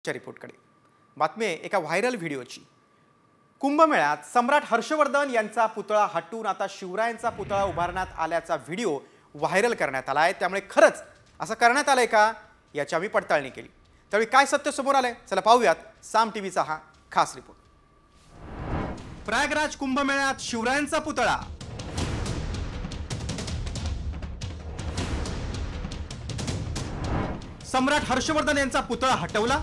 रिपोर्टकडे बातमी आहे एका व्हायरल व्हिडिओची। कुंभमेळ्यात सम्राट हर्षवर्धन यांचा पुतळा हटवून आता शिवरायांचा पुतळा उभारण्यात आल्याचा व्हिडिओ व्हायरल करण्यात आला आहे। त्यामुळे खरंच असं करण्यात आलंय का याची आम्ही पडताळणी केली। त्यावेळी काय सत्य समोर आलंय चला पाहूयात साम टीव्हीचा हा खास रिपोर्ट। प्रयागराज कुंभमेळ्यात शिवरायांचा पुतळा, सम्राट हर्षवर्धन यांचा पुतळा हटवला।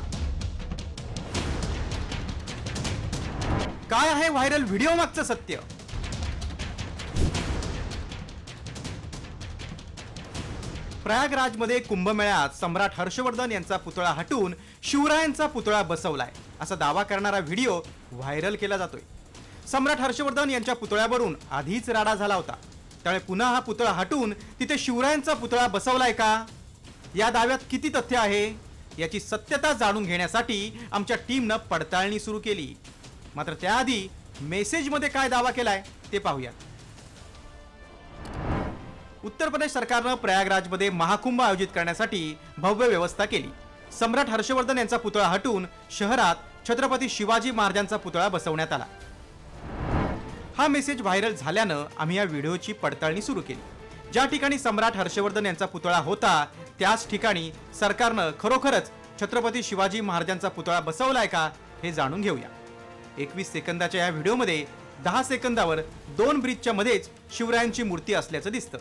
काय आहे व्हायरल व्हिडिओ मागचं सत्य? प्रयागराजमध्ये कुंभमेळ्यात सम्राट हर्षवर्धन यांचा पुतळा हटवून शिवरायांचा पुतळा बसवलाय असा दावा करणारा व्हिडिओ व्हायरल केला जातोय। सम्राट हर्षवर्धन यांच्या पुतळ्यावरून आधीच राडा झाला होता, त्यामुळे पुन्हा हा पुतळा हटवून तिथे शिवरायांचा पुतळा बसवलाय का? या दाव्यात किती तथ्य आहे याची सत्यता जाणून घेण्यासाठी आमच्या टीमनं पडताळणी सुरू केली। मात्र त्याआधी मेसेजमध्ये काय दावा केलाय ते पाहूया। उत्तर प्रदेश सरकारने प्रयागराजमध्ये महाकुंभ आयोजित करण्यासाठी भव्य व्यवस्था केली। सम्राट हर्षवर्धन यांचा पुतळा हटवून शहरात छत्रपती शिवाजी महाराजांचा पुतळा बसवण्यात आला। हा मेसेज व्हायरल झाल्यानं आम्ही या व्हिडिओची पडताळणी सुरू केली। ज्या ठिकाणी सम्राट हर्षवर्धन यांचा पुतळा होता त्याच ठिकाणी सरकारने खरोखरच छत्रपती शिवाजी महाराजांचा पुतळा बसवलाय का हे जाणून घेऊया। 21 सेकंदाच्या या व्हिडिओमध्ये 10 सेकंदावर 2 ब्रिजच्या मध्येच शिवरायांची मूर्ती असल्याचं दिसतं।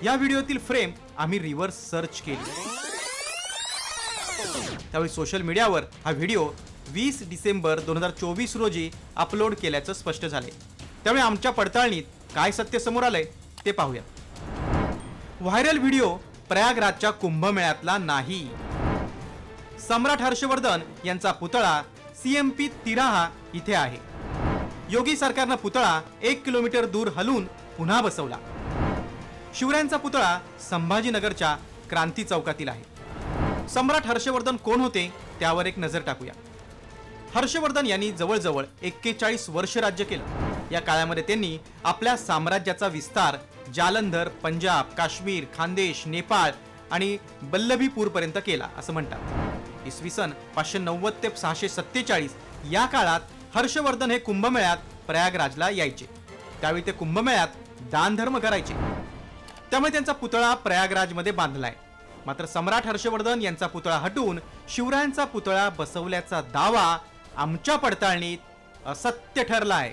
या व्हिडिओतील फ्रेम आम्ही रिव्हर्स सर्च केली, त्यावेळी सोशल मीडियावर हा व्हिडिओ 20 डिसेंबर 2024 रोजी अपलोड केल्याचं स्पष्ट झाले। त्यामुळे आमच्या पडताळणीत काय सत्य समोर आलंय ते पाहूया। व्हायरल व्हिडिओ प्रयागराजच्या कुंभमेळ्यातला नाही। सम्राट हर्षवर्धन यांचा पुतळा CMP तिराहा इथे आहे। योगी सरकारने पुतळा 1 किलोमीटर दूर हलवून पुन्हा बसवला। शिवरायांचा पुतळा संभाजीनगरच्या क्रांती चौकातील आहे। सम्राट हर्षवर्धन कोण होते त्यावर एक नजर टाकूया। हर्षवर्धन यांनी जवळजवळ 41 वर्ष राज्य केलं। या काळामध्ये त्यांनी आपल्या साम्राज्याचा विस्तार जालंधर, पंजाब, काश्मीर, खानदेश, नेपाळ आणि बल्लभीपूर पर्यंत केला असं म्हणतात। इसवी सन 590 ते 647 या काळात हर्षवर्धन हे कुंभमेळ्यात प्रयागराजला यायचे। त्यावेळी ते कुंभमेळ्यात दान धर्म करायचे, त्यामुळे त्यांचा पुतळा प्रयागराजमध्ये बांधलाय। मात्र सम्राट हर्षवर्धन यांचा पुतळा हटवून शिवरायांचा पुतळा बसवल्याचा दावा आमच्या पडताळणीत असत्य ठरला आहे।